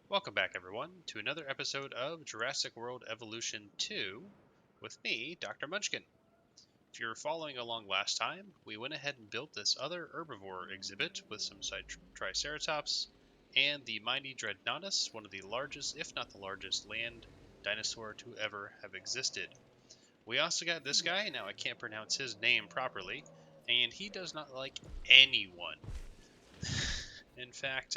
Welcome back, everyone, to another episode of Jurassic World Evolution 2 with me, Dr. Munchkin. If you're following along last time, we went ahead and built this other herbivore exhibit with some Triceratops and the mighty Dreadnoughtus, one of the largest, if not the largest, land dinosaur to ever have existed. We also got this guy, now I can't pronounce his name properly, and he does not like anyone. In fact,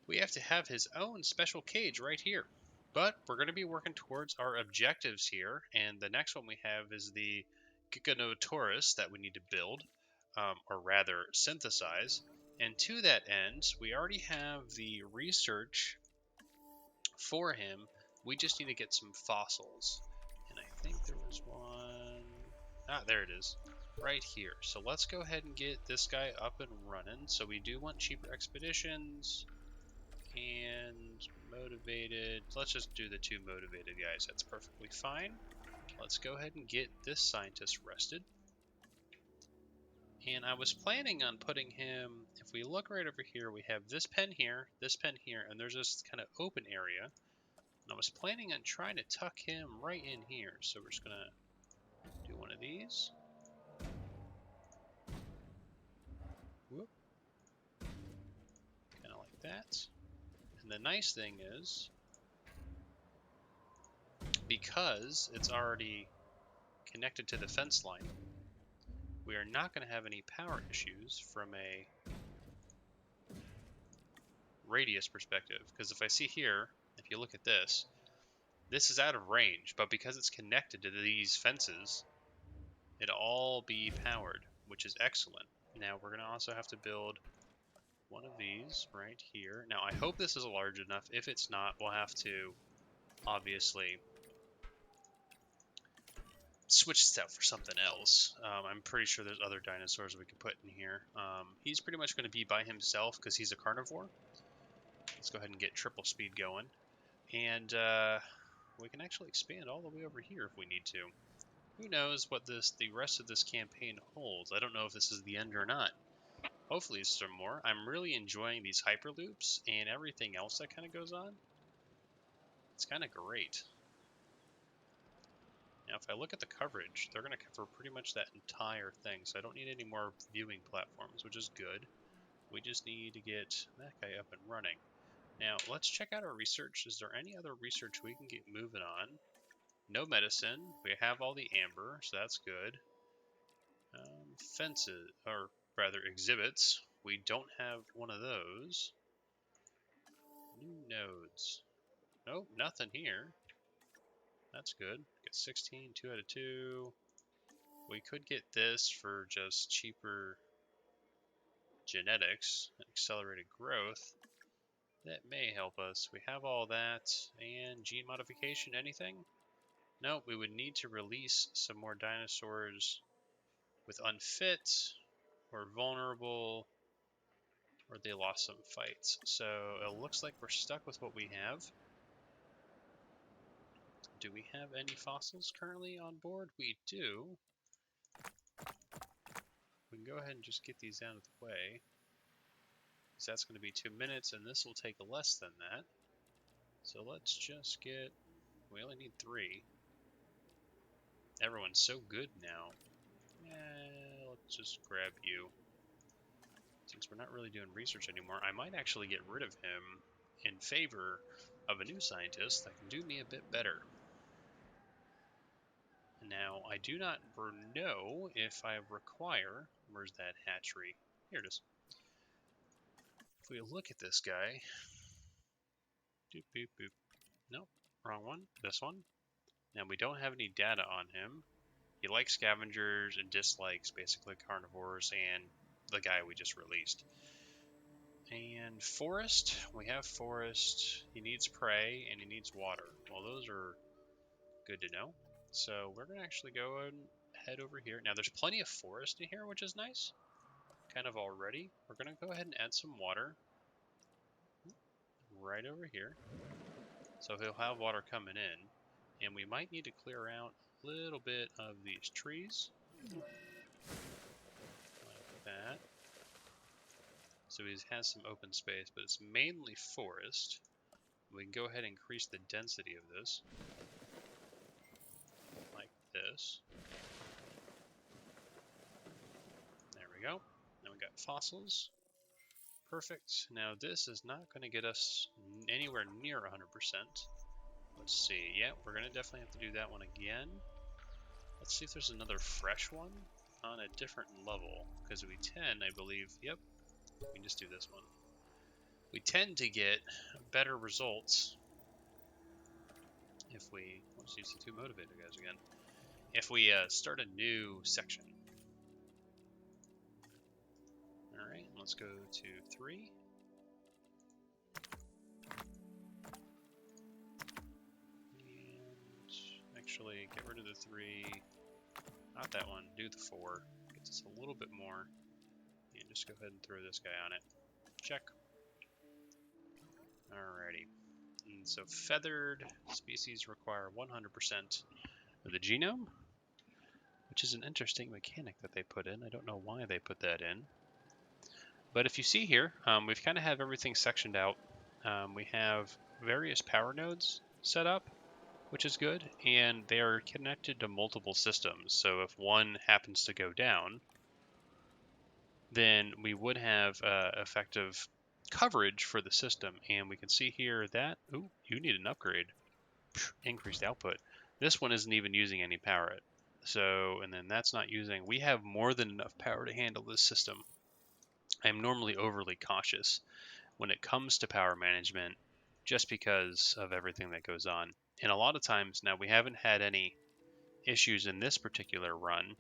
we have to have his own special cage right here. But we're going to be working towards our objectives here, and the next one we have is the Giganotosaurus that we need to build, or rather synthesize. And to that end, we already have the research for him. We just need to get some fossils. And I think there was one. Ah, there it is. Right here. So let's go ahead and get this guy up and running. So we do want cheaper expeditions and motivated. Let's just do the two motivated guys. That's perfectly fine. Let's go ahead and get this scientist rested. And I was planning on putting him, if we look right over here, we have this pen here, and there's this kind of open area. And I was planning on trying to tuck him right in here. So we're just going to do one of these. Whoop. Kind of like that. And the nice thing is, because it's already connected to the fence line, we are not going to have any power issues from a radius perspective. Because if I see here, if you look at this, this is out of range, but because it's connected to these fences, it'll all be powered, which is excellent. Now we're going to also have to build one of these right here. Now I hope this is large enough. If it's not, we'll have to obviously switch this out for something else. I'm pretty sure there's other dinosaurs we can put in here. He's pretty much going to be by himself because he's a carnivore. Let's go ahead and get triple speed going. And we can actually expand all the way over here if we need to. Who knows what the rest of this campaign holds. I don't know if this is the end or not. Hopefully it's some more. I'm really enjoying these hyperloops and everything else that kind of goes on. It's kind of great. Now, if I look at the coverage, they're going to cover pretty much that entire thing, so I don't need any more viewing platforms, which is good. We just need to get that guy up and running. Now, let's check out our research. Is there any other research we can get moving on? No medicine. We have all the amber, so that's good. Fences, or rather exhibits. We don't have one of those. New nodes. Nope, nothing here. That's good. Get 16, 2 out of 2. We could get this for just cheaper genetics and accelerated growth. That may help us. We have all that. And gene modification, anything? Nope, we would need to release some more dinosaurs with unfit or vulnerable, or they lost some fights. So it looks like we're stuck with what we have. Do we have any fossils currently on board? We do. We can go ahead and just get these out of the way. Because that's going to be 2 minutes, and this will take less than that. So let's just get... We only need 3. Everyone's so good now. Let's just grab you. Since we're not really doing research anymore, I might actually get rid of him in favor of a new scientist that can do me a bit better. Now, I do not know if I require... Where's that hatchery? Here it is. If we look at this guy... Doop, boop, boop. Nope, wrong one. This one. Now, we don't have any data on him. He likes scavengers and dislikes basically carnivores and the guy we just released. And forest, we have forest. He needs prey and he needs water. Well, those are good to know. So we're going to actually go and head over here. Now, there's plenty of forest in here, which is nice. Kind of already. We're going to go ahead and add some water right over here. So he'll have water coming in. And we might need to clear out a little bit of these trees. Like that. So he has some open space, but it's mainly forest. We can go ahead and increase the density of this. Like this. There we go. Now we got fossils. Perfect. Now this is not going to get us anywhere near 100%. Let's see. Yeah, we're going to definitely have to do that one again. Let's see if there's another fresh one on a different level. Because we tend, I believe, yep, we can just do this one. We tend to get better results if we, let's use the two motivator guys again. If we start a new section. Alright, let's go to 3. And actually get rid of the 3. Not that one, do the 4. Gets us a little bit more. And just go ahead and throw this guy on it. Check. Alrighty. And so feathered species require 100% of the genome, which is an interesting mechanic that they put in. I don't know why they put that in. But if you see here, we've kind of have everything sectioned out. We have various power nodes set up, which is good, and they are connected to multiple systems. So if one happens to go down, then we would have effective coverage for the system. And we can see here that, ooh, you need an upgrade. Increased output. This one isn't even using any power. So, and then that's not using, we have more than enough power to handle this system. I'm normally overly cautious when it comes to power management just because of everything that goes on. And a lot of times now we haven't had any issues in this particular run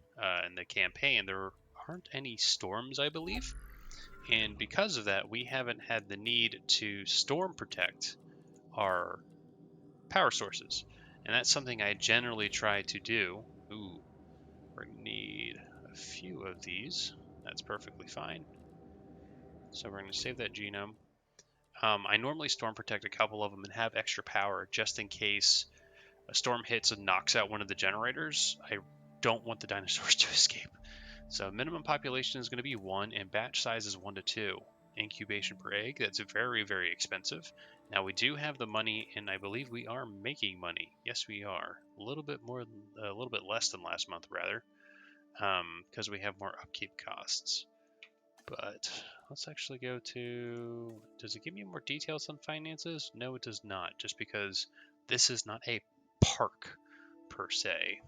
in the campaign. There aren't any storms, I believe. And because of that, we haven't had the need to storm protect our power sources. And that's something I generally try to do. Ooh, we're going to need a few of these. That's perfectly fine. So we're going to save that genome. I normally storm protect a couple of them and have extra power just in case a storm hits and knocks out one of the generators. I don't want the dinosaurs to escape. So minimum population is going to be 1 and batch size is 1 to 2. Incubation per egg, that's very, very expensive. Now we do have the money and I believe we are making money. Yes, we are. A little bit less than last month rather. Because we have more upkeep costs. But let's actually go to, does it give me more details on finances? No, it does not, just because this is not a park per se.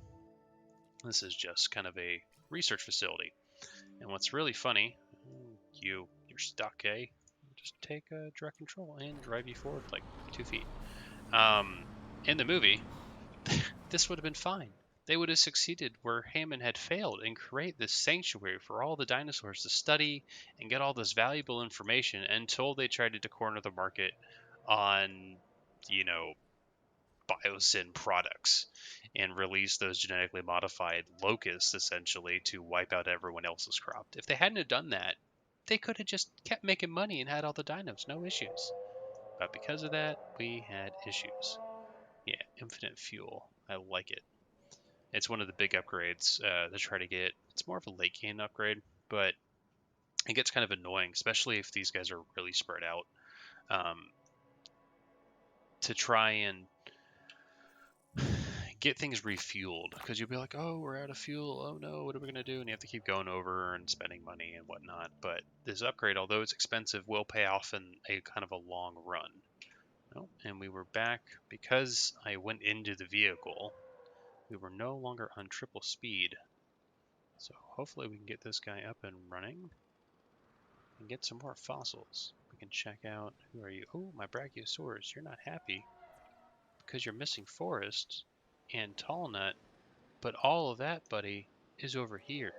This is just kind of a research facility. And what's really funny, you're stuck, eh? Just take direct control and drive you forward like 2 feet. In the movie, this would have been fine. They would have succeeded where Hammond had failed and create this sanctuary for all the dinosaurs to study and get all this valuable information until they tried to corner the market on, BioSyn products and release those genetically modified locusts essentially to wipe out everyone else's crop. If they hadn't have done that, they could have just kept making money and had all the dinos, no issues. But because of that, we had issues. Yeah, infinite fuel. I like it. It's one of the big upgrades to try to get. It's more of a late game upgrade, but it gets kind of annoying, especially if these guys are really spread out. To try and get things refueled, because you'll be like, oh, we're out of fuel. Oh no, what are we gonna do? And you have to keep going over and spending money and whatnot. But this upgrade, although it's expensive, will pay off in a kind of a long run. Oh, and we were back because I went into the vehicle. We were no longer on triple speed. So hopefully we can get this guy up and running and get some more fossils. We can check out, who are you? Oh, my Brachiosaurus, you're not happy because you're missing forest and tall nut, but all of that, buddy, is over here.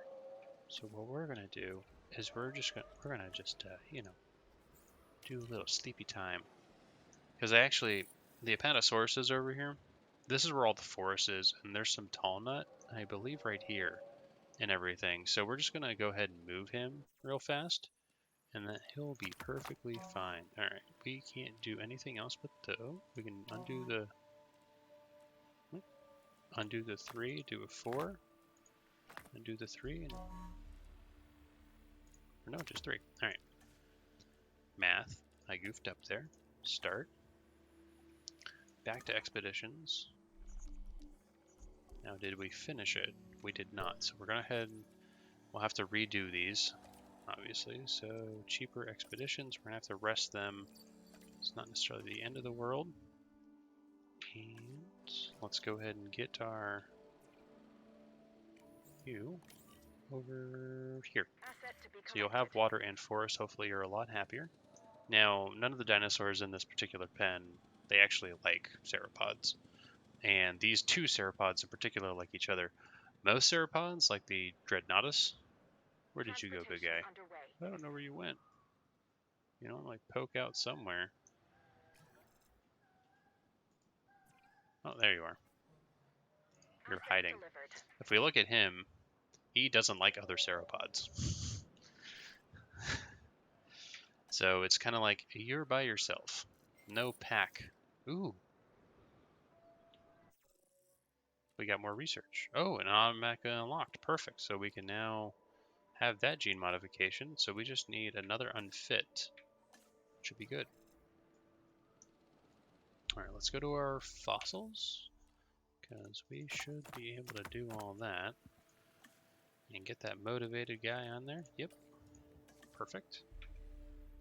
So what we're gonna do is we're gonna just do a little sleepy time, because the Apatosaurus is over here. This is where all the forest is, and there's some tall nut, I believe, right here and everything. So we're just gonna go ahead and move him real fast, and then he'll be perfectly fine. All right, we can't do anything else but we can undo the 3, do a 4, undo the 3, and or no, just 3. All right. Math. I goofed up there. Start. back to expeditions. Now, did we finish it? We did not. So we're going to head. We'll have to redo these, obviously. So cheaper expeditions. We're going to have to rest them. It's not necessarily the end of the world. And let's go ahead and get our you over here. So you'll have water and forest. Hopefully you're a lot happier. Now, none of the dinosaurs in this particular pen, they actually like sauropods. And these two sauropods in particular like each other. Most sauropods, like the Dreadnoughtus, where did you go, big guy? I don't know where you went. You know, like poke out somewhere. Oh, there you are. You're hiding. If we look at him, he doesn't like other sauropods. So it's kind of like, you're by yourself. No pack. Ooh. We got more research. Oh, and automatically unlocked. Perfect. So we can now have that gene modification. So we just need another unfit. Should be good. Alright, let's go to our fossils. Because we should be able to do all that. And get that motivated guy on there. Yep. Perfect.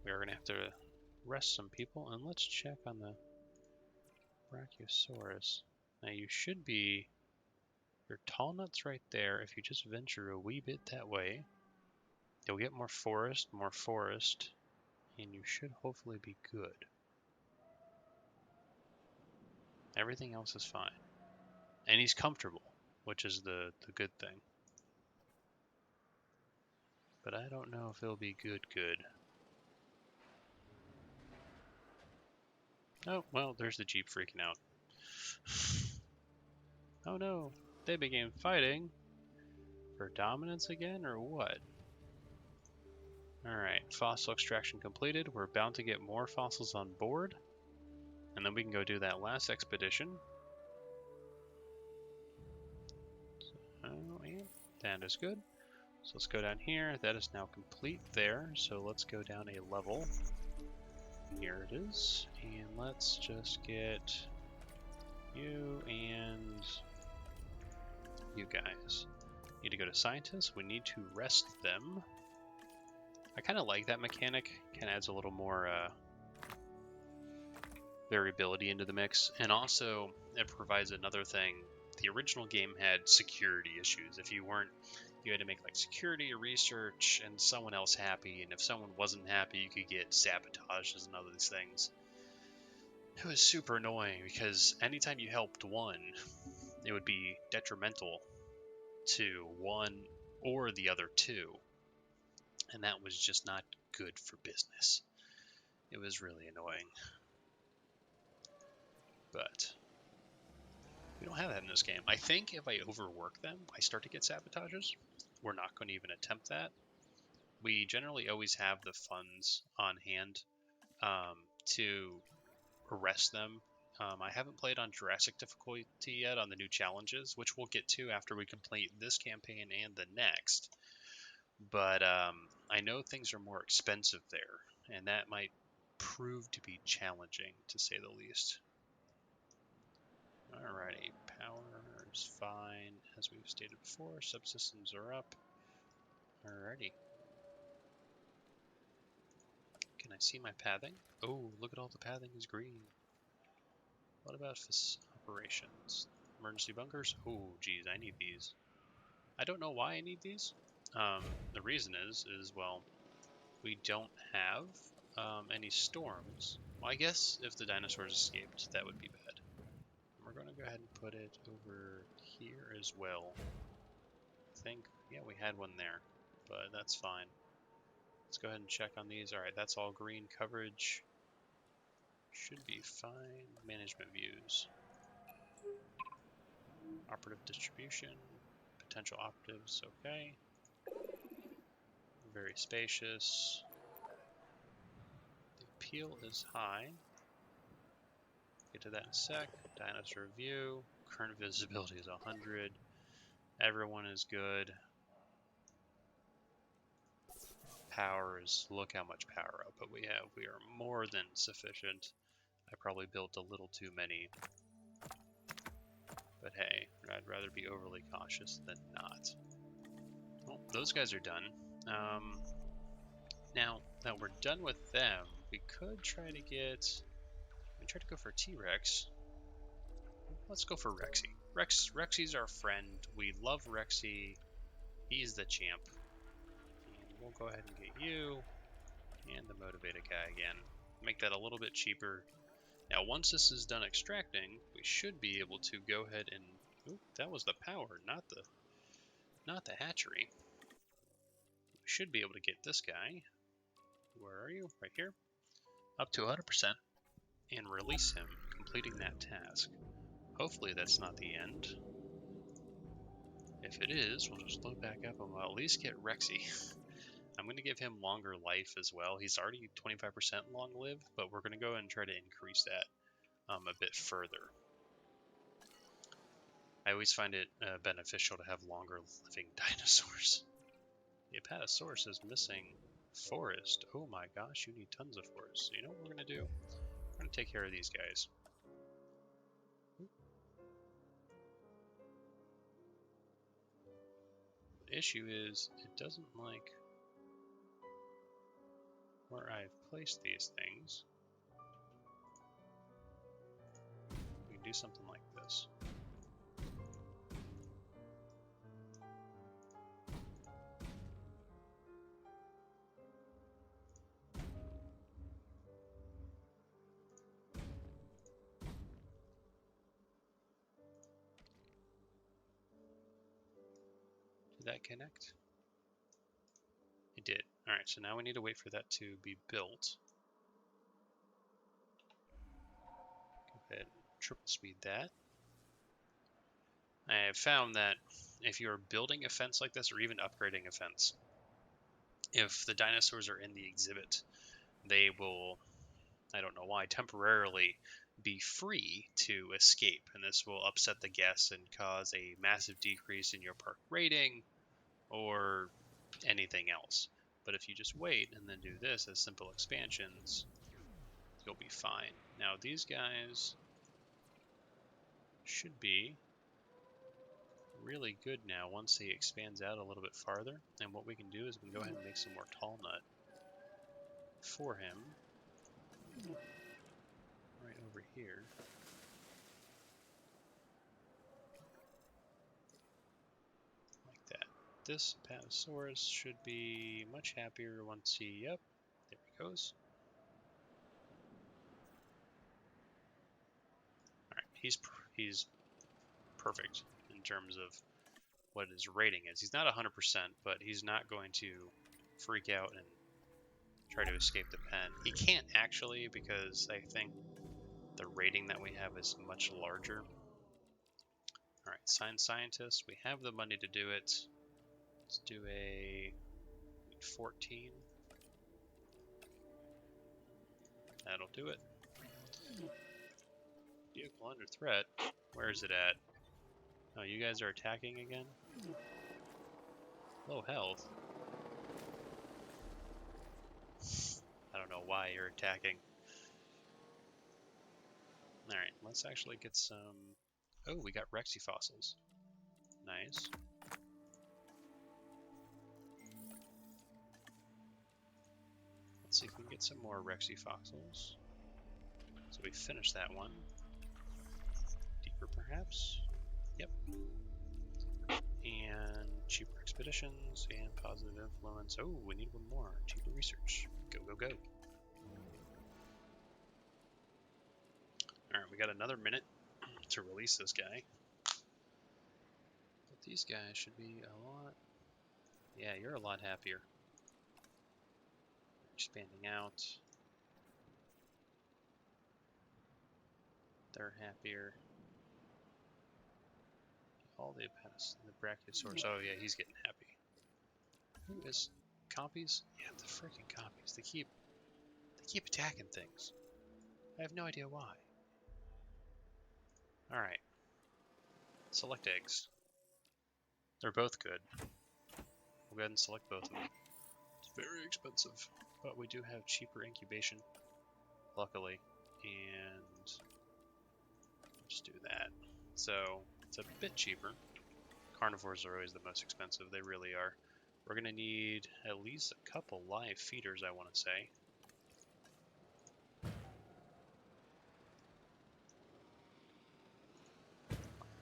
We are going to have to rest some people. And let's check on the Brachiosaurus. Now you should be... Your tall nut's right there. If you just venture a wee bit that way, you'll get more forest, and you should hopefully be good. Everything else is fine. And he's comfortable, which is the good thing. But I don't know if he'll be good. Oh, well, there's the Jeep freaking out. Oh no, they began fighting. For dominance again, or what? Alright, fossil extraction completed. We're bound to get more fossils on board. And then we can go do that last expedition. Oh, and that is good. So let's go down here. That is now complete there. So let's go down a level. Here it is. And let's just get you and you guys. Need to go to scientists. We need to rest them. I kind of like that mechanic. Kind of adds a little more variability into the mix. And also, it provides another thing. The original game had security issues. If you weren't, you had to make like security or research and someone else happy. And if someone wasn't happy, you could get sabotages and other these things. It was super annoying because anytime you helped one, it would be detrimental to one or the other two. And that was just not good for business. It was really annoying. But we don't have that in this game. I think if I overwork them, I start to get sabotages. We're not going to even attempt that. We generally always have the funds on hand to arrest them. I haven't played on Jurassic difficulty yet on the new challenges, which we'll get to after we complete this campaign and the next. But I know things are more expensive there, and that might prove to be challenging, to say the least. Alrighty, power is fine, as we've stated before. Subsystems are up. Alrighty. Can I see my pathing? Oh, look at all the pathing is green. What about operations? Emergency bunkers? Oh, geez, I need these. I don't know why I need these. The reason is well, we don't have any storms. Well, I guess if the dinosaurs escaped, that would be bad. We're going to go ahead and put it over here as well. I think, yeah, we had one there, but that's fine. Let's go ahead and check on these. Alright, that's all green coverage. Should be fine. Management views. Operative distribution. Potential operatives, okay. Very spacious. The appeal is high. Get to that in a sec. Dinosaur view. Current visibility is 100. Everyone is good. Power is, look how much power output we have. We are more than sufficient. I probably built a little too many. But hey, I'd rather be overly cautious than not. Well, those guys are done. Now that we're done with them, we could try to get... We try to go for T-Rex. Let's go for Rexy. Rexy's our friend. We love Rexy. He's the champ. And we'll go ahead and get you and the motivated guy again. Make that a little bit cheaper. Now, once this is done extracting, we should be able to go ahead and... Oop, that was the power, not the hatchery. We should be able to get this guy. Where are you? Right here. Up to 100%. And release him, completing that task. Hopefully that's not the end. If it is, we'll just load back up and we'll at least get Rexy. I'm going to give him longer life as well. He's already 25% long-lived, but we're going to go and try to increase that a bit further. I always find it beneficial to have longer-living dinosaurs. The Apatosaurus is missing forest. Oh my gosh, you need tons of forest. So you know what we're going to do? We're going to take care of these guys. The issue is, it doesn't like where I've placed these things. We can do something like this. Did that connect? It did. Alright, so now we need to wait for that to be built. Go ahead and triple speed that. I have found that if you're building a fence like this, or even upgrading a fence, if the dinosaurs are in the exhibit, they will, I don't know why, temporarily be free to escape, and this will upset the guests and cause a massive decrease in your park rating or anything else. But if you just wait and then do this as simple expansions, you'll be fine. Now these guys should be really good now once he expands out a little bit farther. And what we can do is we can go ahead and make some more tall nut for him right over here. Like that. This Apatosaurus should be much happier once he, yep, there he goes. Alright, he's perfect in terms of what his rating is. He's not 100%, but he's not going to freak out and try to escape the pen. He can't actually, because I think the rating that we have is much larger. Alright, science scientist, we have the money to do it. Let's do a 14. That'll do it. Vehicle under threat. Where is it at? Oh, you guys are attacking again? Low health. I don't know why you're attacking. Alright, let's actually get some... Oh, we got Rexy fossils. Nice. Let's see if we can get some more Rexy fossils. So we finished that one. Deeper, perhaps? Yep. And cheaper expeditions and positive influence. Oh, we need one more. Cheaper research. Go, go, go. Alright, we got another minute to release this guy. But these guys should be a lot... Yeah, you're a lot happier. Expanding out. They're happier. All the Brachiosaurus. Oh yeah, he's getting happy. Who is Compys? Yeah, the freaking Compys. They keep attacking things. I have no idea why. Alright. Select eggs. They're both good. We'll go ahead and select both of them. It's very expensive, but we do have cheaper incubation, luckily. and just do that. So it's a bit cheaper. Carnivores are always the most expensive, they really are. We're going to need at least a couple live feeders, I want to say.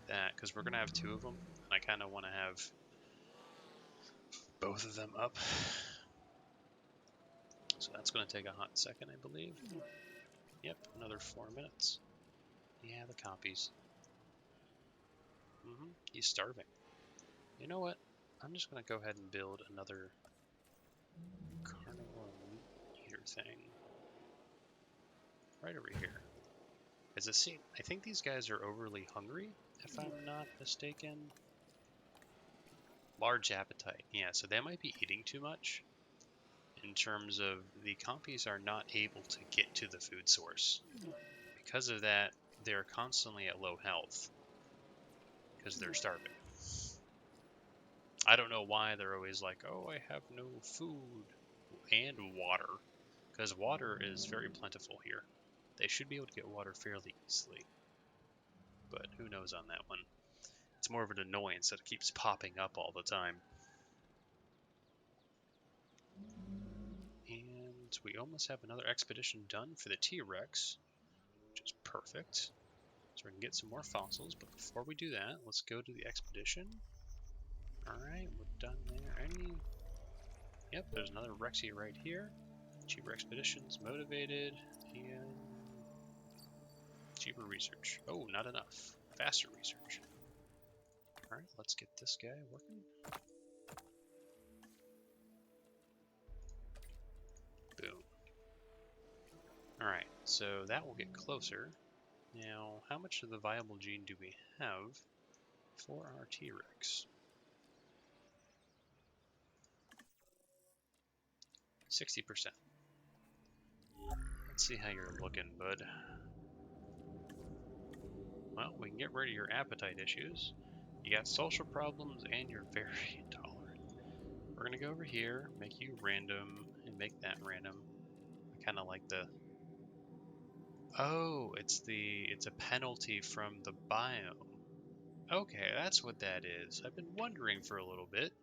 That, because we're going to have 2 of them, and I kind of want to have both of them up. So that's going to take a hot second, I believe. Yep, another 4 minutes. Yeah, the Compys. He's starving. You know what? I'm just going to go ahead and build another carnivore meat eater thing right over here. As a scene, I think these guys are overly hungry, if I'm not mistaken. Large appetite. Yeah, so they might be eating too much. In terms of the Compys are not able to get to the food source. Because of that, they're constantly at low health. Because they're starving. I don't know why they're always like, oh, I have no food and water. Because water is very plentiful here. They should be able to get water fairly easily. But who knows on that one. It's more of an annoyance that it keeps popping up all the time. And we almost have another expedition done for the T-Rex, which is perfect. So we can get some more fossils, but before we do that, let's go to the expedition. Alright, we're done there. Yep, there's another Rexy right here. Cheaper expeditions, motivated, and cheaper research. Oh, not enough. Faster research. Alright, let's get this guy working. Boom. Alright, so that will get closer. Now, how much of the viable gene do we have for our T-Rex? 60%. Let's see how you're looking, bud. Well, we can get rid of your appetite issues. You got social problems and you're very intolerant. We're gonna go over here, make you random, and make that random. I kinda like the... Oh, it's a penalty from the biome. Okay, that's what that is. I've been wondering for a little bit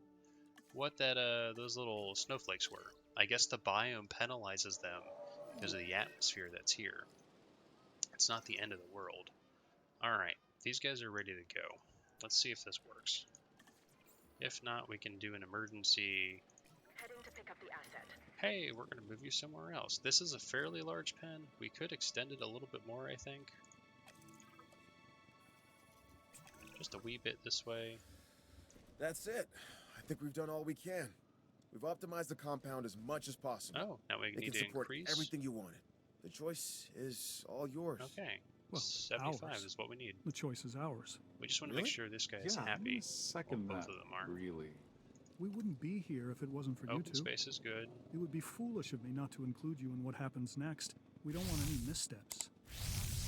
what that those little snowflakes were. I guess the biome penalizes them because of the atmosphere that's here. It's not the end of the world. Alright, these guys are ready to go. Let's see if this works. If not, we can do an emergency. Heading to pick up the asset. Hey, we're going to move you somewhere else. This is a fairly large pen. We could extend it a little bit more, I think. Just a wee bit this way. That's it. I think we've done all we can. We've optimized the compound as much as possible. Oh, now we It need can to support increase. everything you wanted. The choice is all yours. Okay. Well, 75 ours. is what we need. The choice is ours. We just want to Really? make sure this guy is Yeah, I'm happy. gonna second Well, both that. of them are. Really. We wouldn't be here if it wasn't for you Open two. space is good. It would be foolish of me not to include you in what happens next. We don't want any missteps.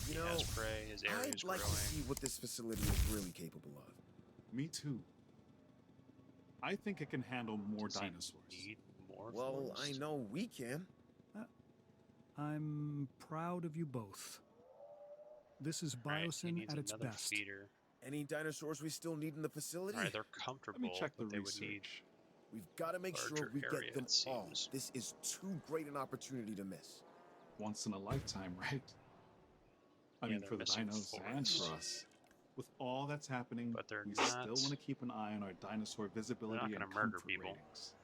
You He know, has prey, his area I'd is like growing. to see what this facility is really capable of. Me too. I think it can handle more Does he dinosaurs. need more Well, forest? I know we can. I'm proud of you both. This is Alright, he BioSyn needs at its another best. feeder. Any dinosaurs we still need in the facility? Alright, they're Let comfortable, me check the but they would need... research. We've got to make sure larger we area, get them it all. seems. This is too great an opportunity to miss. Once in a lifetime, right? I Yeah, mean, they're for the missing dinos and forests. for us. With all that's happening, But they're we not- still want to keep an eye on our dinosaur visibility gonna and murder comfort people. ratings.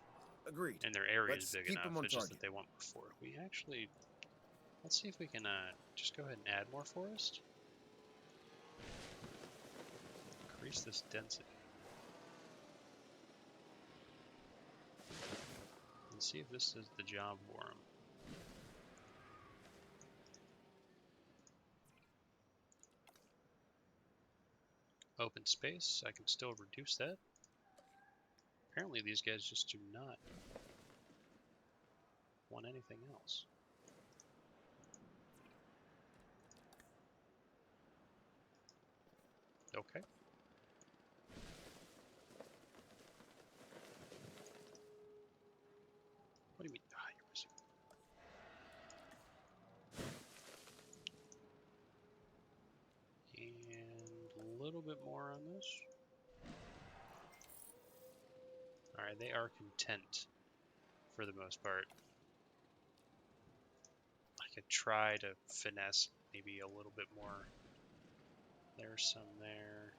Agreed. And their area is Let's big keep enough. them on It's just that target. they want more forest. We actually... Let's see if we can just go ahead and add more forest. Increase this density. And see if this is the job for them. Open space, I can still reduce that. Apparently these guys just do not want anything else. Okay. What do you mean? Ah, you're missing. little bit more on this. Alright, they are content for the most part. I could try to finesse maybe a little bit more. There's some there.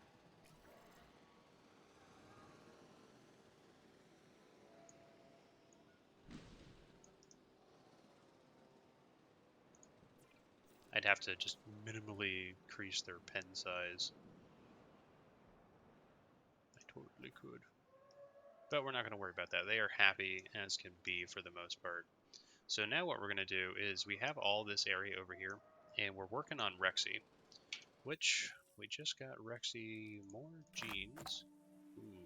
I'd have to just minimally increase their pen size. I totally could. But we're not going to worry about that. They are happy as can be for the most part. So now what we're going to do is we have all this area over here, and we're working on Rexy, which we just got Rexy more genes. Ooh.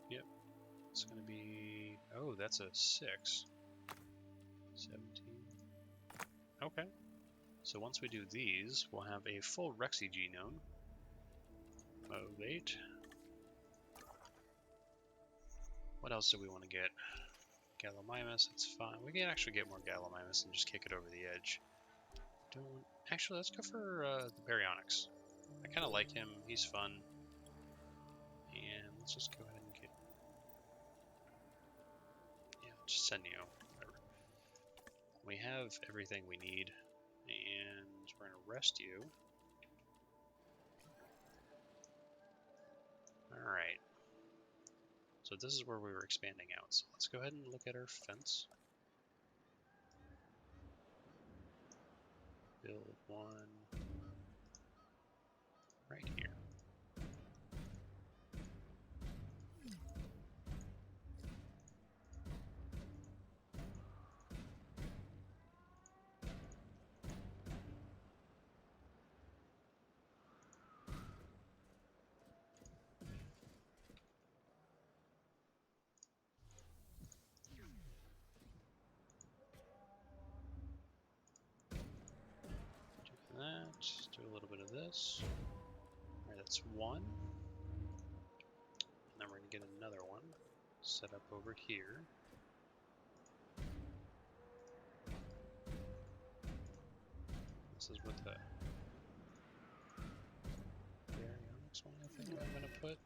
Yep. It's going to be... Oh, that's a 6. 17. Okay. So once we do these, we'll have a full Rexy genome. Mode 8. What else do we want to get? Gallimimus, that's fine. We can actually get more Gallimimus and just kick it over the edge. Actually, let's go for the Baryonyx. I kind of like him. He's fun. And let's just go ahead and get... Yeah, just send you. Whatever. We have everything we need. And we're going to rest you. Alright. So this is where we were expanding out. So let's go ahead and look at our fence. Build one right here. That, do a little bit of this. Alright, that's one. And then we're going to get another one set up over here. This is what the Baryonyx one I think I'm going to put.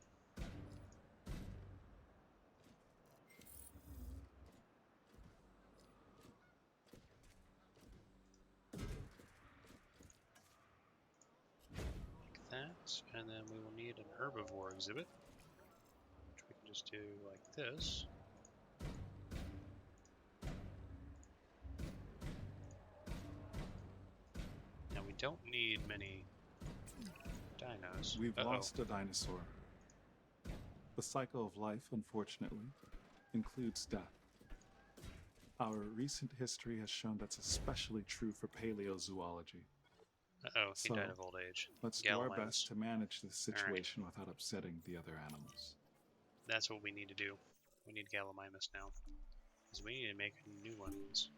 That, and then we will need an herbivore exhibit, which we can just do like this. Now we don't need many dinos. We've lost a dinosaur. The cycle of life, unfortunately, includes death. Our recent history has shown that's especially true for paleozoology. Uh-oh, he died of old age. Let's do our best to manage this situation without upsetting the other animals. That's what we need to do. We need Gallimimus now. Because we need to make new ones.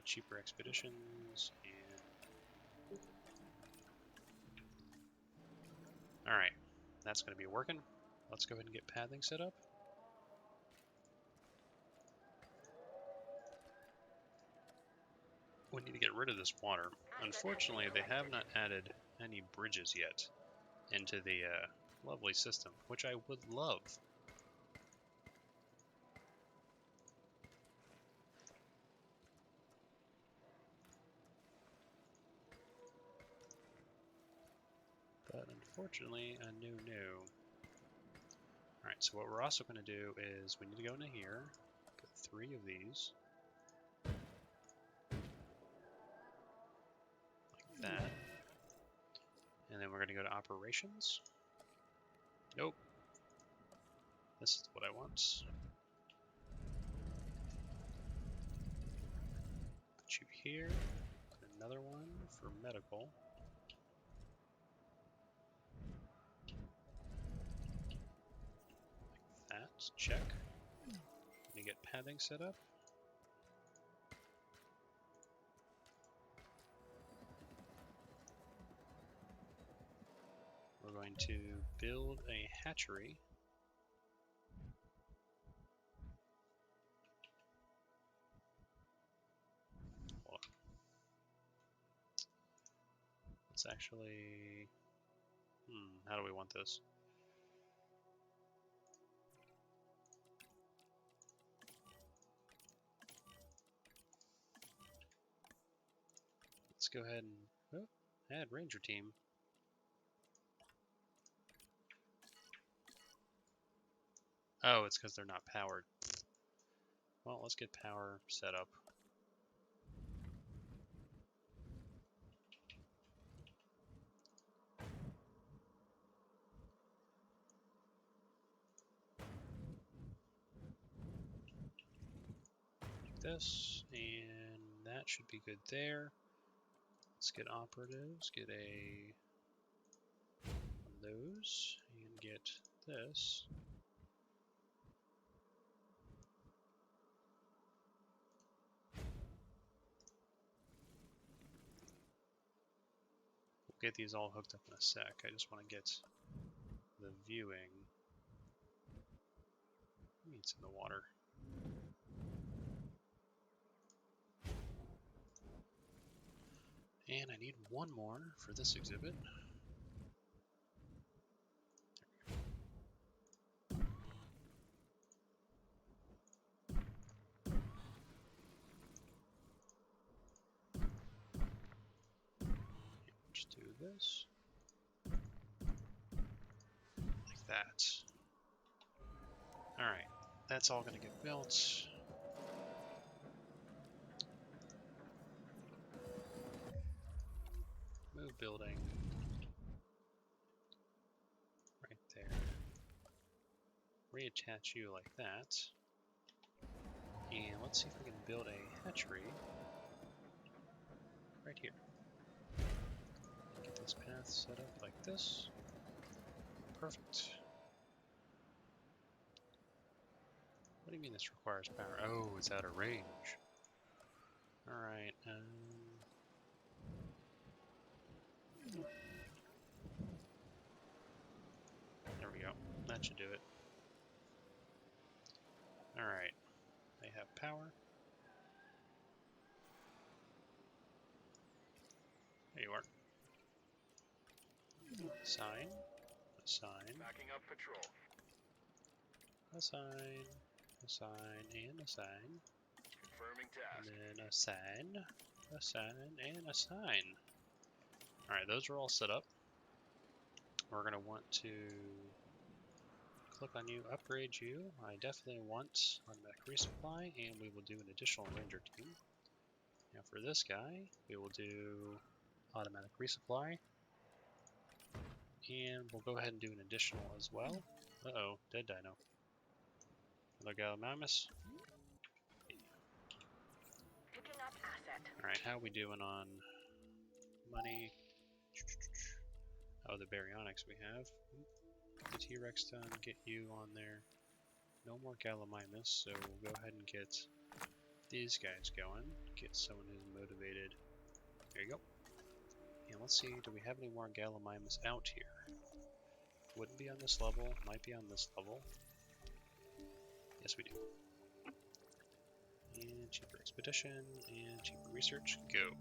Cheaper expeditions, and... Alright, that's going to be working. Let's go ahead and get pathing set up. We need to get rid of this water. Unfortunately, they have not added any bridges yet into the lovely system, which I would love. But unfortunately, a new. Alright, so what we're also going to do is we need to go into here, put 3 of these. That. And then we're going to go to operations. Nope. This is what I want. Put you here. Put another one for medical. Like that. Check. Let me get pathing set up. We're going to build a hatchery. Hold on. Let's actually How do we want this? Let's go ahead and add Ranger Team. Oh, it's because they're not powered. Well, let's get power set up. Like this, and that should be good there. Let's get operatives, get one of those, and get this. We'll get these all hooked up in a sec. I just want to get the viewing. It's in the water. And I need one more for this exhibit. Just do this. Like that. Alright, that's all going to get built. Move building. Right there. Reattach you like that. And let's see if we can build a hatchery right here. Get this path set up like this. Perfect. What do you mean this requires power? Oh, it's out of range. Alright, there we go. That should do it. Alright. They have power. There you are. Assign. Assign. Backing up patrol. Assign. Assign and assign. Confirming task. And then assign. Assign and assign. Alright, those are all set up. We're going to want to click on you, upgrade you. I definitely want automatic resupply, and we will do an additional ranger team. Now for this guy, we will do automatic resupply. And we'll go ahead and do an additional as well. Uh-oh, dead dino. Another Gallimimus. Picking up asset. Alright, how are we doing on money? Oh, the Baryonyx we have. Get the T-Rex done, get you on there. No more Gallimimus, so we'll go ahead and get these guys going. Get someone who's motivated. There you go. And let's see, do we have any more Gallimimus out here? Wouldn't be on this level, might be on this level. Yes, we do. And cheaper expedition, and cheaper research, go.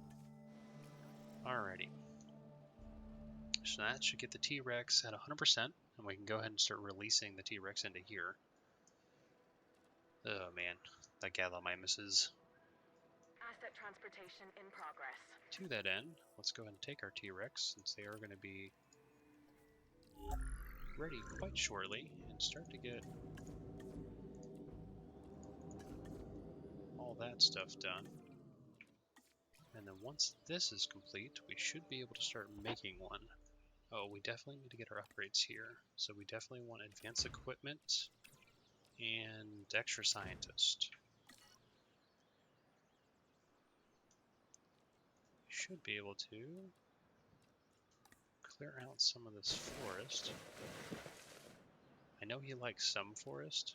Alrighty. So that should get the T-Rex at 100%, and we can go ahead and start releasing the T-Rex into here. Oh man, that Gallimimus is. Asset transportation in progress. To that end, let's go ahead and take our T-Rex, since they are going to be ready quite shortly, and start to get all that stuff done. And then once this is complete, we should be able to start making one. Oh, we definitely need to get our upgrades here. So we definitely want advanced equipment and extra scientist. We should be able to clear out some of this forest. I know he likes some forest,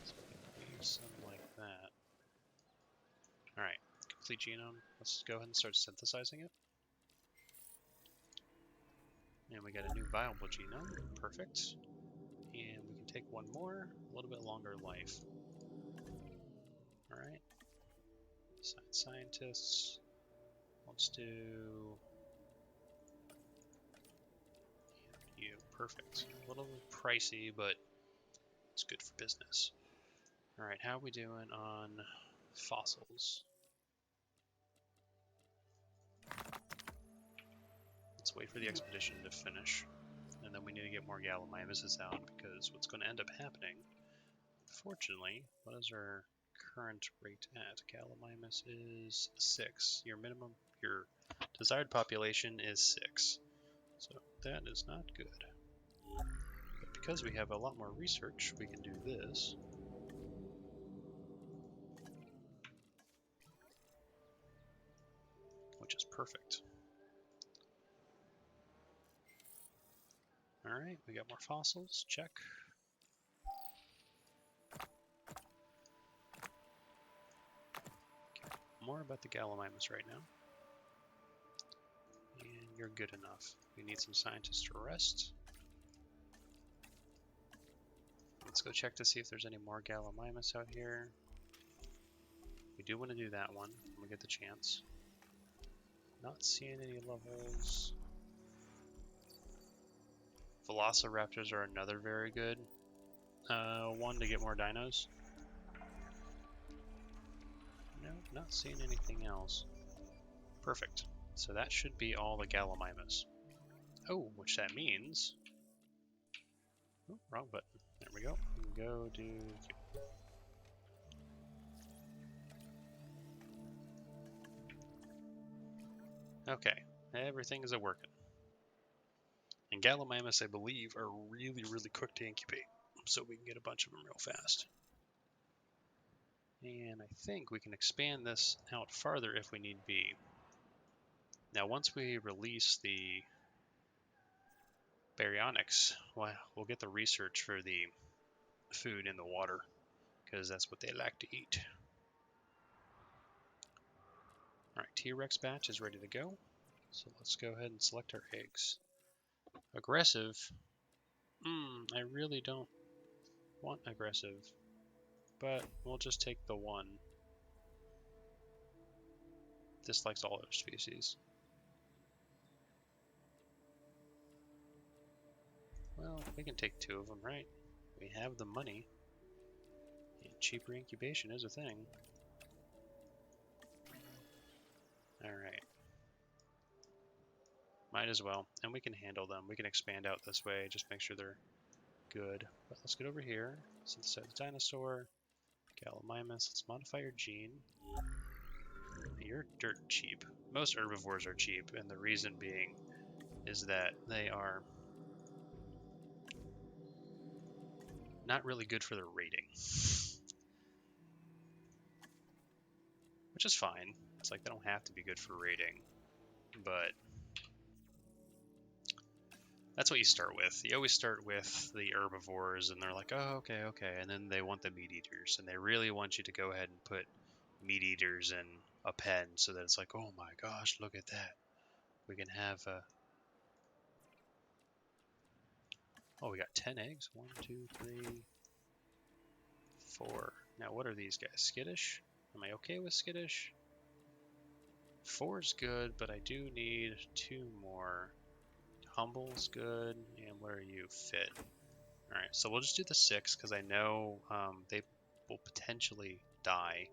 so we can leave some like that. Alright, complete genome. Let's go ahead and start synthesizing it. And we got a new viable genome. Perfect. And we can take one more, a little bit longer life. Alright. Scientists. Let's do perfect. A little pricey, but it's good for business. Alright, how are we doing on fossils? Let's wait for the expedition to finish. And then we need to get more Gallimimuses out, because what's going to end up happening, fortunately, what is our current rate at? Gallimimus is 6. Your desired population is 6. So that is not good. But because we have a lot more research, we can do this. Which is perfect. Alright, we got more fossils. Check. More about the Gallimimus right now. And you're good enough. We need some scientists to rest. Let's go check to see if there's any more Gallimimus out here. We do want to do that one when we get the chance. Not seeing any levels. Velociraptors are another very good one to get more dinos. No, not seeing anything else. Perfect. So that should be all the Gallimimus. Oh, which that means... Oh, wrong button. There we go. We can go do... Okay, everything is a-working. And Gallimimus, I believe, are really, really quick to incubate, so we can get a bunch of them real fast. And I think we can expand this out farther if we need be. Now, once we release the Baryonyx, we'll get the research for the food in the water, because that's what they like to eat. Alright, T-Rex batch is ready to go. So let's go ahead and select our eggs. Aggressive. I really don't want aggressive, but we'll just take the one. Dislikes all other species. Well, we can take 2 of them, right? We have the money. And cheaper incubation is a thing. Alright. Might as well. And we can handle them. We can expand out this way. Just make sure they're good. But let's get over here. Synthesize dinosaur. Gallimimus. Let's modify your gene. You're dirt cheap. Most herbivores are cheap. And the reason being is that they are not really good for their rating. Which is fine. It's like they don't have to be good for rating. But that's what you start with. You always start with the herbivores, and they're like, oh, okay, okay. And then they want the meat eaters, and they really want you to go ahead and put meat eaters in a pen so that it's like, oh my gosh, look at that. We can have a... Oh, we got 10 eggs. 1, 2, 3, 4. Now, what are these guys? Skittish? Am I okay with skittish? 4's good, but I do need 2 more. Humble's good, and where are you? Fit. Alright, so we'll just do the 6, because I know they will potentially die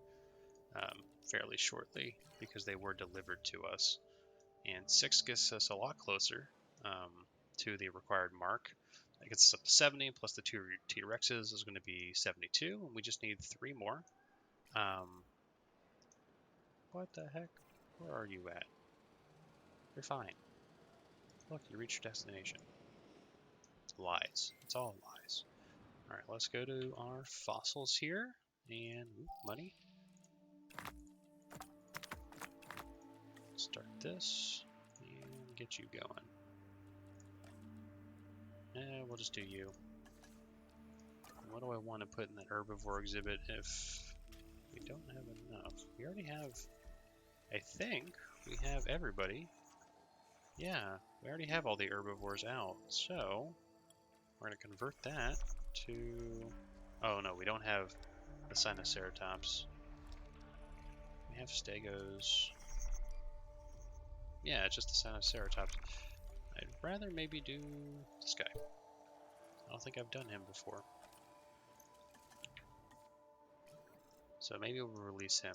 fairly shortly, because they were delivered to us. And 6 gets us a lot closer to the required mark. That gets us up to 70, plus the 2 T-Rexes is going to be 72, and we just need 3 more. What the heck? Where are you at? You're fine. Look, you reached your destination. Lies. It's all lies. Alright, let's go to our fossils here. And, money. Start this. And get you going. We'll just do you. What do I want to put in that herbivore exhibit if we don't have enough? We already have... I think we have everybody. Yeah, we already have all the herbivores out, so we're going to convert that to... Oh no, we don't have the Sinoceratops. We have Stegos. Yeah, it's just the Sinoceratops. I'd rather maybe do this guy. I don't think I've done him before. So maybe we'll release him.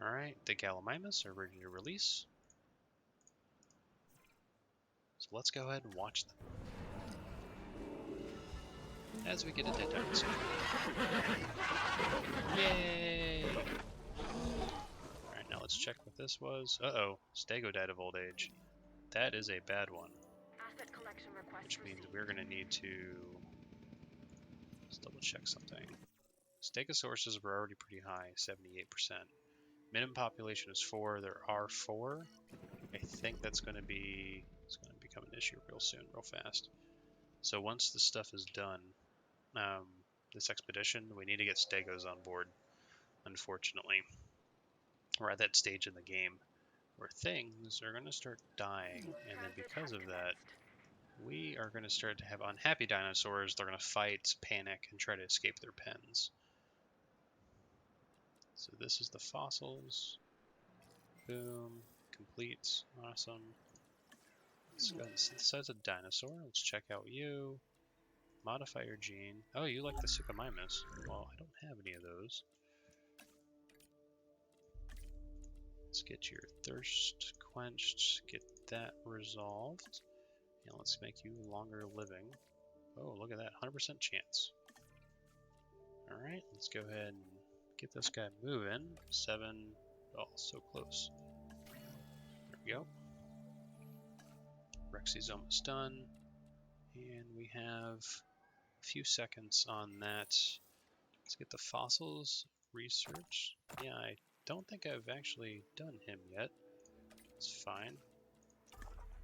Alright, the Gallimimus are ready to release. So let's go ahead and watch them. As we get a dead dinosaur. Yay! Alright, now let's check what this was. Uh-oh, Stego died of old age. That is a bad one. Asset collection request Which means received. we're going to need to... Let's double check something. Stegosaurus were already pretty high, 78%. Minimum population is 4. There are 4. I think that's going to be... It's going to become an issue real soon, real fast. So once this stuff is done, this expedition, we need to get Stegos on board, unfortunately. We're at that stage in the game where things are going to start dying, and then Transit because has of that, commenced. we are going to start to have unhappy dinosaurs. They're going to fight, panic, and try to escape their pens. So this is the fossils. Boom. Complete. Awesome. Let's go ahead and synthesize a dinosaur. Let's check out you. Modify your gene. Oh, you like the Gallimimus. Well, I don't have any of those. Let's get your thirst quenched. Get that resolved. And let's make you longer living. Oh, look at that. 100% chance. Alright, let's go ahead and get this guy moving. 7. Oh, so close. There we go. Rexy's almost done. And we have a few seconds on that. Let's get the fossils research. Yeah, I don't think I've actually done him yet. It's fine.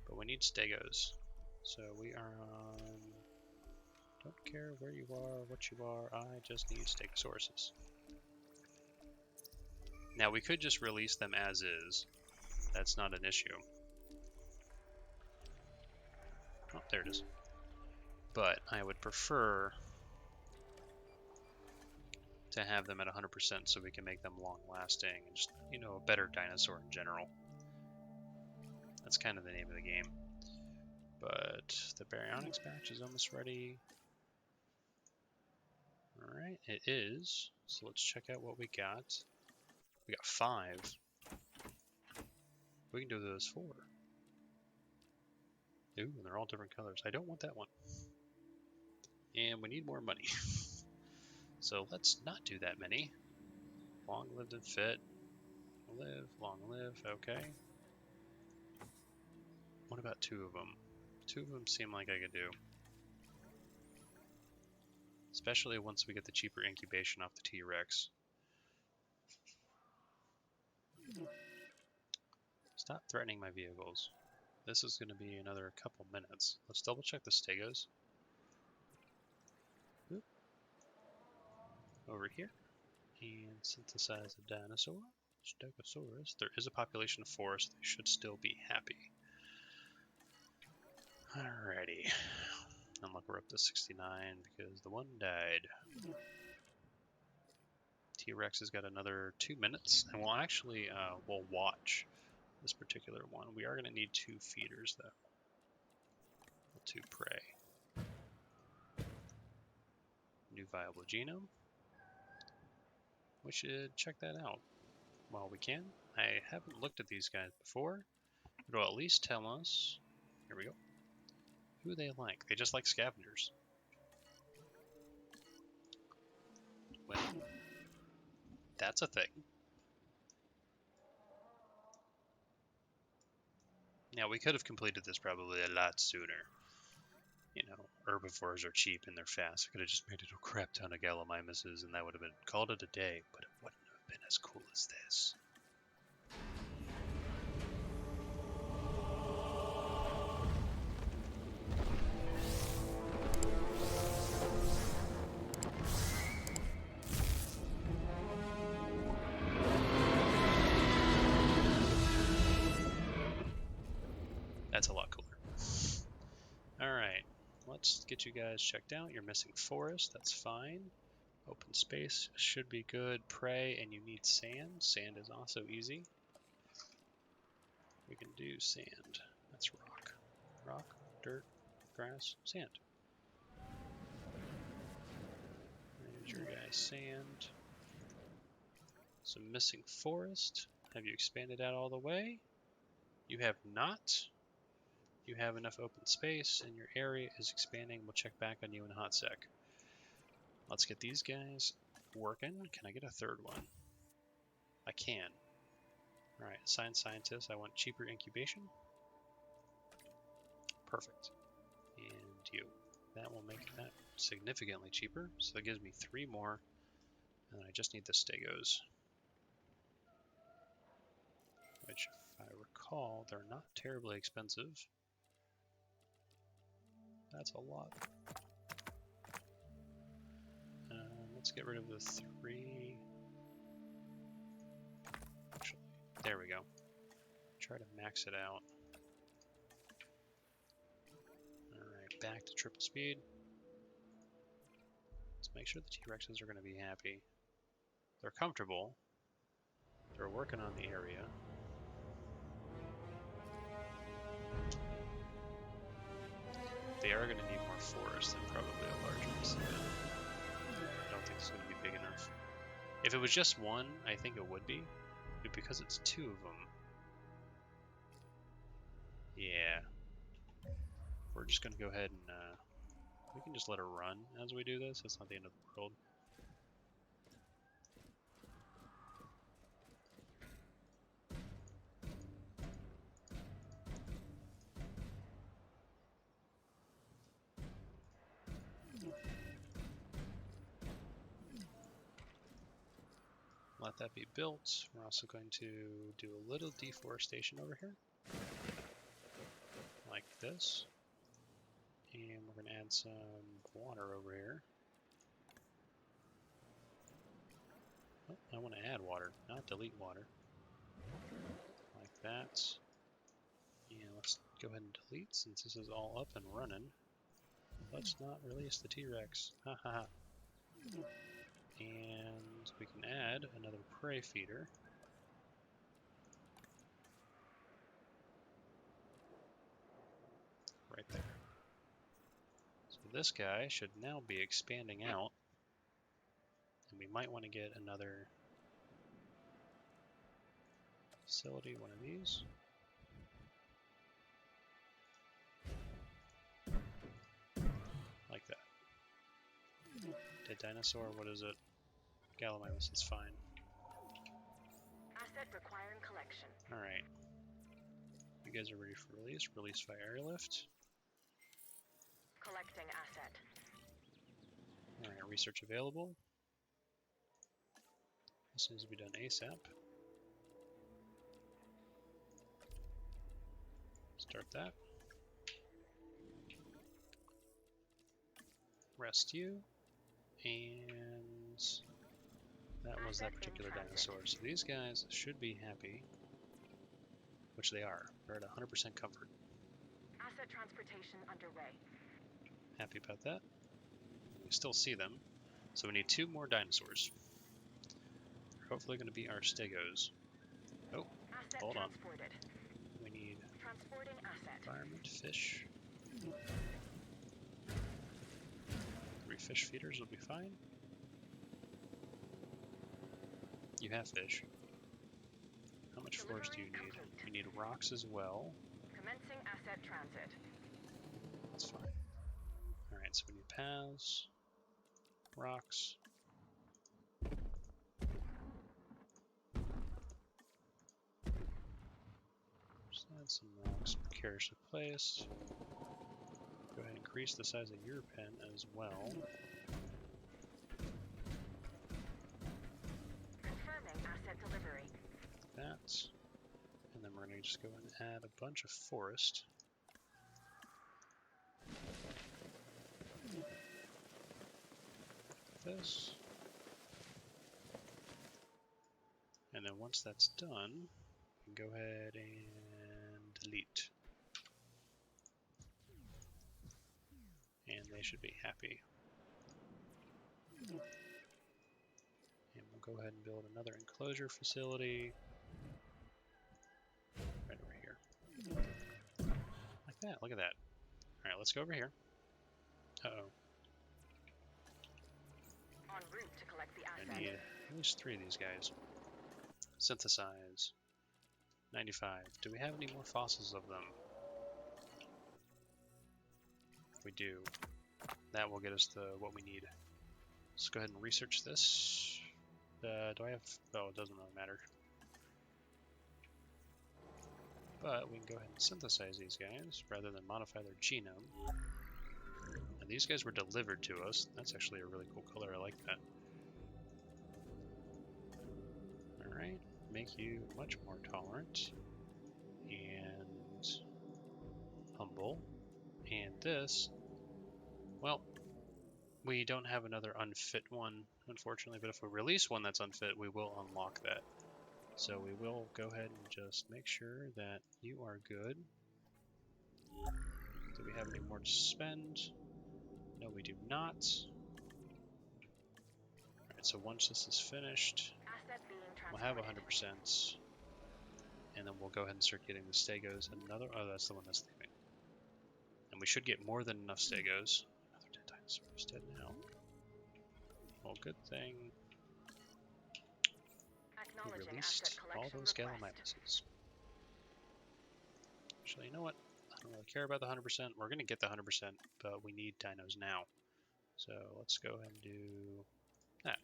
But we need Stegos. So we are on... Don't care where you are, what you are, I just need Stegosauruses. Now we could just release them as is. That's not an issue. Oh, there it is. But I would prefer to have them at 100% so we can make them long lasting and just, you know, a better dinosaur in general. That's kind of the name of the game. But the Baryonyx batch is almost ready. Alright, it is. So let's check out what we got. We got 5. We can do those 4. Ooh, and they're all different colors. I don't want that one. And we need more money. So let's not do that many. Long lived and fit. Live, long live, okay. What about 2 of them? 2 of them seem like I could do. Especially once we get the cheaper incubation off the T-Rex. Stop threatening my vehicles. This is going to be another couple minutes. Let's double check the Stegos. Oop. Over here. And synthesize a dinosaur. Stegosaurus. There is a population of 4, so they should still be happy. Alrighty. And look, we're up to 69 because the one died. T-Rex has got another 2 minutes, and we'll actually we'll watch this particular one. We are going to need 2 feeders though. 2 prey. New viable genome. We should check that out while we can. I haven't looked at these guys before. It'll at least tell us. Here we go. Who they like. They just like scavengers. Well, that's a thing. Now, we could have completed this probably a lot sooner. You know, herbivores are cheap and they're fast. I could have just made it a crap ton of Gallimimuses and that would have been called it a day, but it wouldn't have been as cool as this. That's a lot cooler. Alright, let's get you guys checked out. You're missing forest, that's fine. Open space should be good. Prey, and you need sand. Sand is also easy. We can do sand. That's rock. Rock, dirt, grass, sand. sand. Some missing forest. Have you expanded out all the way? You have not. You have enough open space and your area is expanding. We'll check back on you in a hot sec. Let's get these guys working. Can I get a third one? I can. Alright, assign scientists. I want cheaper incubation. Perfect. And you. That will make that significantly cheaper. So that gives me 3 more. And I just need the Stegos. Which, if I recall, they're not terribly expensive. That's a lot. Let's get rid of the 3. Actually, there we go. Try to max it out. Alright, back to triple speed. Let's make sure the T-Rexes are going to be happy. They're comfortable. They're working on the area. They are going to need more forest and probably a larger facility. I don't think it's going to be big enough. If it was just one, I think it would be. But because it's 2 of them, yeah. We're just going to go ahead and we can just let her run as we do this. It's not the end of the world. Let that be built. We're also going to do a little deforestation over here. Like this. And we're going to add some water over here. Oh, I want to add water, not delete water. Like that. And let's go ahead and delete since this is all up and running. Let's not release the T-Rex. Ha ha ha. And we can add another prey feeder. Right there. So this guy should now be expanding out. And we might want to get another facility, one of these. Like that. Dead dinosaur, what is it? Gallimimus, it's fine. Asset requiring collection. Alright. You guys are ready for release. Release by airlift. Collecting asset. Alright, research available. This needs to be done ASAP. Start that. Rest you. And that was that particular dinosaur. So these guys should be happy. Which they are. They're at 100% comfort. Asset transportation underway. Happy about that. We still see them. So we need 2 more dinosaurs. They're hopefully going to be our Stegos. Oh, Asset hold on. transported. We need Transporting asset. environment, fish. 3 fish feeders will be fine. You have fish. How much forest do you need? You need rocks as well. Commencing asset transit. That's fine. Alright, so we need paths, rocks. Just add some rocks precariously placed. Go ahead and increase the size of your pen as well. Confirming asset delivery. That. And then we're going to just go and add a bunch of forest. This. And then once that's done, we can go ahead and delete. And they should be happy. And we'll go ahead and build another enclosure facility. Right over here. Like that, look at that. Alright, let's go over here. Uh-oh. On route to collect the I asset. need at least 3 of these guys. Synthesize. 95. Do we have any more fossils of them? We do. That will get us the what we need. Let's go ahead and research this. Do I have... Oh, it doesn't really matter. But we can go ahead and synthesize these guys rather than modify their genome. And these guys were delivered to us. That's actually a really cool color. I like that. Alright. Make you much more tolerant. And humble. And this... Well, we don't have another unfit one, unfortunately. But if we release one that's unfit, we will unlock that. So we will go ahead and just make sure that you are good. Do we have any more to spend? No, we do not. Alright, so once this is finished, Asset being we'll have transported. 100%. And then we'll go ahead and start getting the Stegos. Another, oh, that's the one that's leaving. And we should get more than enough Stegos. Another dead dinosaur is dead now. Well, good thing we Acknowledging released asset all collection those request. Gallimimuses. Actually, you know what? I don't really care about the 100%. We're going to get the 100%, but we need dinos now. So let's go ahead and do that.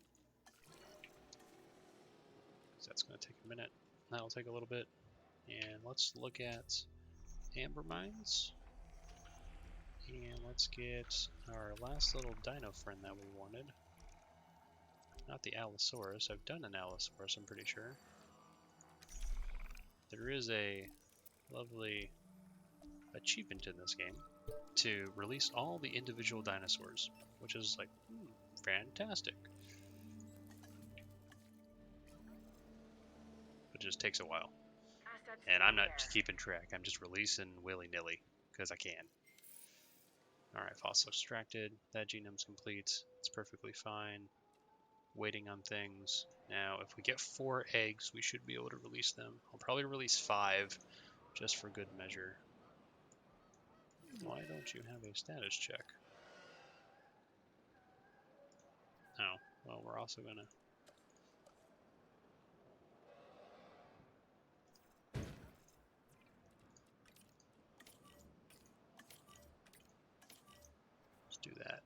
'Cause that's going to take a minute. That'll take a little bit. And let's look at amber mines. And let's get our last little dino friend that we wanted. Not the Allosaurus. I've done an Allosaurus, I'm pretty sure. There is a lovely achievement in this game to release all the individual dinosaurs, which is like, fantastic. It just takes a while. Assets And I'm not there. keeping track. I'm just releasing willy-nilly because I can. Alright, fossil extracted. That genome's complete. It's perfectly fine. Waiting on things. Now, if we get 4 eggs, we should be able to release them. I'll probably release 5 just for good measure. Why don't you have a status check? Oh, well, we're also gonna... Let's do that.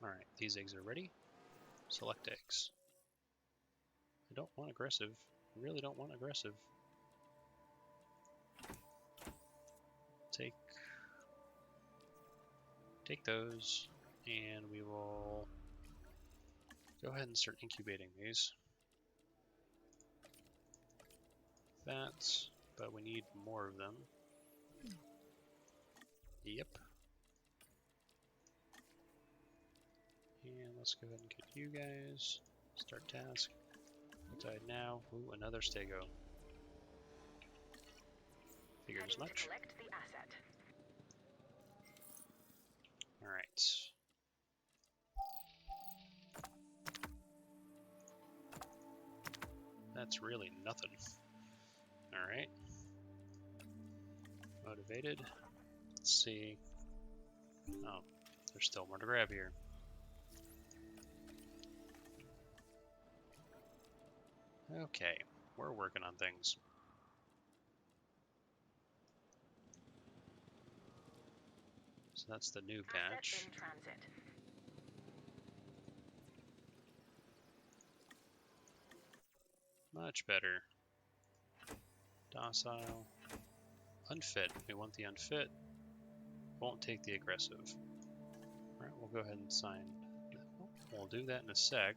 Alright, these eggs are ready. Select eggs. I don't want aggressive. I really don't want aggressive. Take those, and we will go ahead and start incubating these. That, but we need more of them. Yep. And let's go ahead and get you guys. Start task. Died now. Ooh, another Stego. Figured as Heading to much. collect the asset. Alright. That's really nothing. Alright. Motivated. Let's see. Oh, there's still more to grab here. Okay, we're working on things. So that's the new patch. Asset in transit. Much better. Docile. Unfit. We want the unfit. Won't take the aggressive. Alright, we'll go ahead and sign. We'll do that in a sec.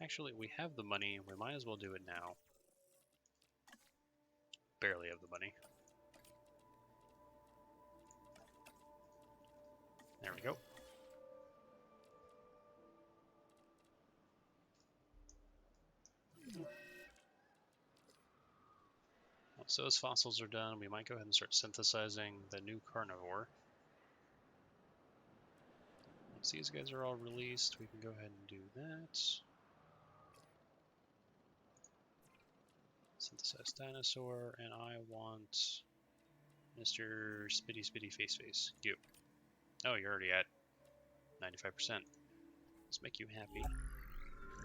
Actually, we have the money. We might as well do it now. Barely have the money. There we go. Once those fossils are done, we might go ahead and start synthesizing the new carnivore. Once these guys are all released, we can go ahead and do that. Synthesize dinosaur, and I want Mr. Spitty Spitty Face Face. You. Oh, you're already at 95%. Let's make you happy.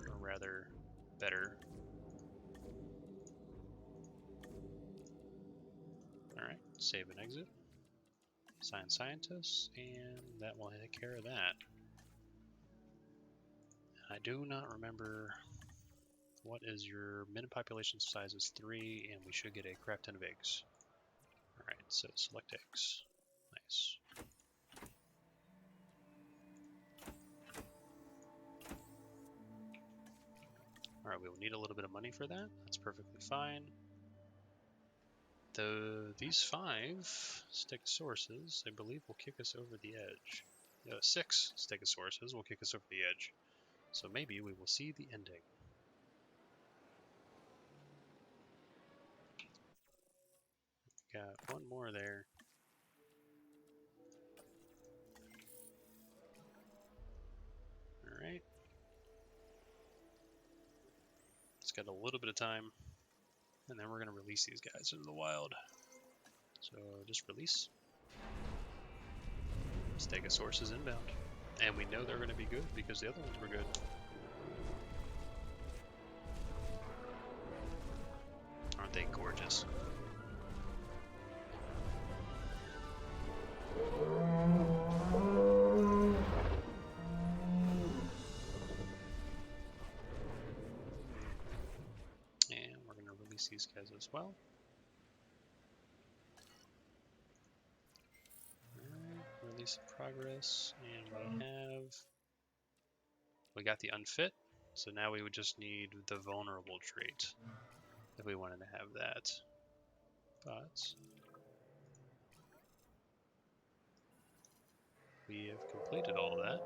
Or rather, better. Alright, save and exit. Assign scientists, and that will take care of that. I do not remember what is your minimum population size is 3, and we should get a crap ton of eggs. Alright, so select eggs. Nice. Alright, we will need a little bit of money for that. That's perfectly fine. These 5 Stegosauruses, I believe, will kick us over the edge. 6 Stegosauruses will kick us over the edge. So maybe we will see the ending. Got one more there. Alright. It's got a little bit of time. And then we're going to release these guys into the wild. So just release. Stegosaurus is inbound. And we know they're going to be good because the other ones were good. Aren't they gorgeous? And we're going to release these guys as well. Release progress, and we got the unfit, so now we would just need the vulnerable trait if we wanted to have that. But we have completed all that.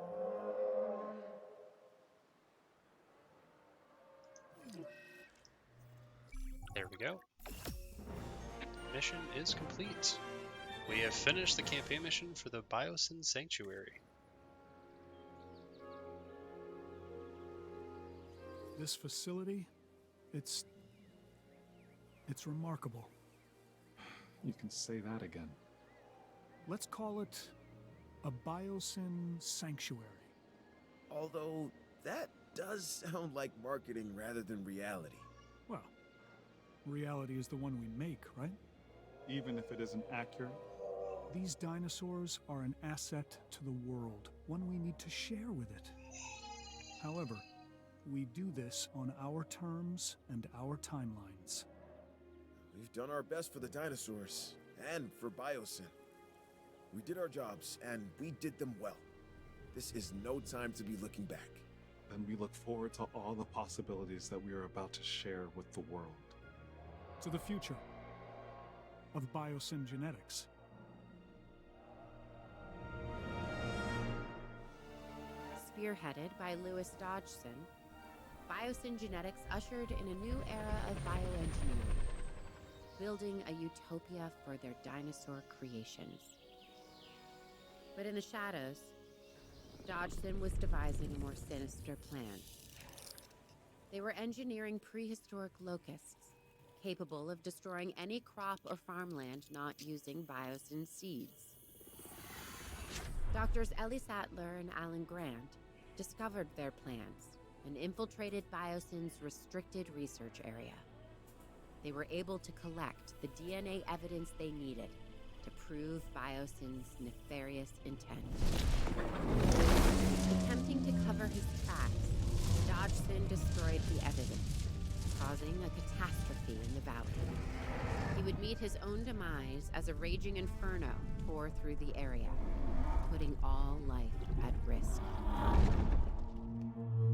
There we go. Mission is complete. We have finished the campaign mission for the BioSyn Sanctuary. This facility, it's remarkable. You can say that again. Let's call it a BioSyn sanctuary. Although, that does sound like marketing rather than reality. Well, reality is the one we make, right? Even if it isn't accurate? These dinosaurs are an asset to the world, one we need to share with it. However, we do this on our terms and our timelines. We've done our best for the dinosaurs, and for BioSyn. We did our jobs, and we did them well. This is no time to be looking back. And we look forward to all the possibilities that we are about to share with the world. To the future of BioSyn genetics. Spearheaded by Louis Dodgson, BioSyn genetics ushered in a new era of bioengineering, building a utopia for their dinosaur creations. But in the shadows, Dodgson was devising a more sinister plan. They were engineering prehistoric locusts, capable of destroying any crop or farmland not using BioSyn seeds. Doctors Ellie Sattler and Alan Grant discovered their plans and infiltrated BioSyn's restricted research area. They were able to collect the DNA evidence they needed to prove BioSyn's nefarious intent. Attempting to cover his tracks, Dodgson destroyed the evidence, causing a catastrophe in the valley. He would meet his own demise as a raging inferno tore through the area, putting all life at risk.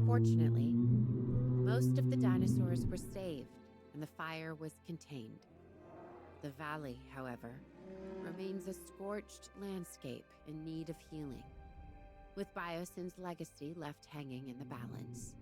Fortunately, most of the dinosaurs were saved and the fire was contained. The valley, however, remains a scorched landscape in need of healing, with BioSyn's legacy left hanging in the balance.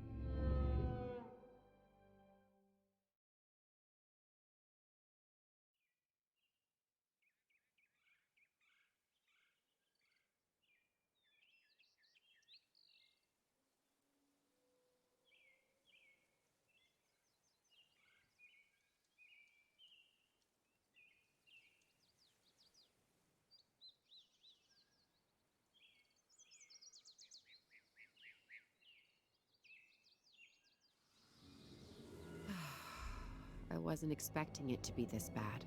wasn't expecting it to be this bad.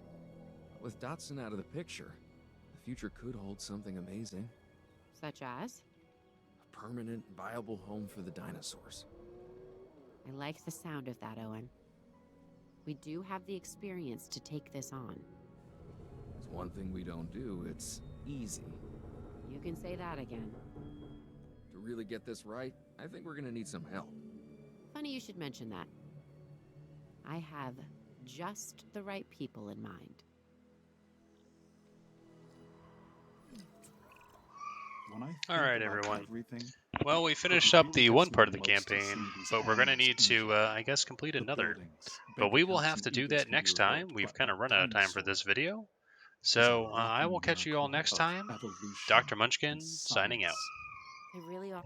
With Dotson out of the picture, the future could hold something amazing. Such as? A permanent, viable home for the dinosaurs. I like the sound of that, Owen. We do have the experience to take this on. It's one thing we don't do, it's easy. You can say that again. To really get this right, I think we're gonna need some help. Funny you should mention that. I have just the right people in mind. When I think All right, about everyone. everything, Well, we finished up the one part of the campaign, but we're going to need to, I guess, complete the another. buildings, But bank we will accounts, have and to do egos that can be next time. revoked, We've but kind a of run out of time for dinosaur this video. is So a I will walking catch you all miracle next of time. evolution Dr. Munchkin and signing out. science. They really are.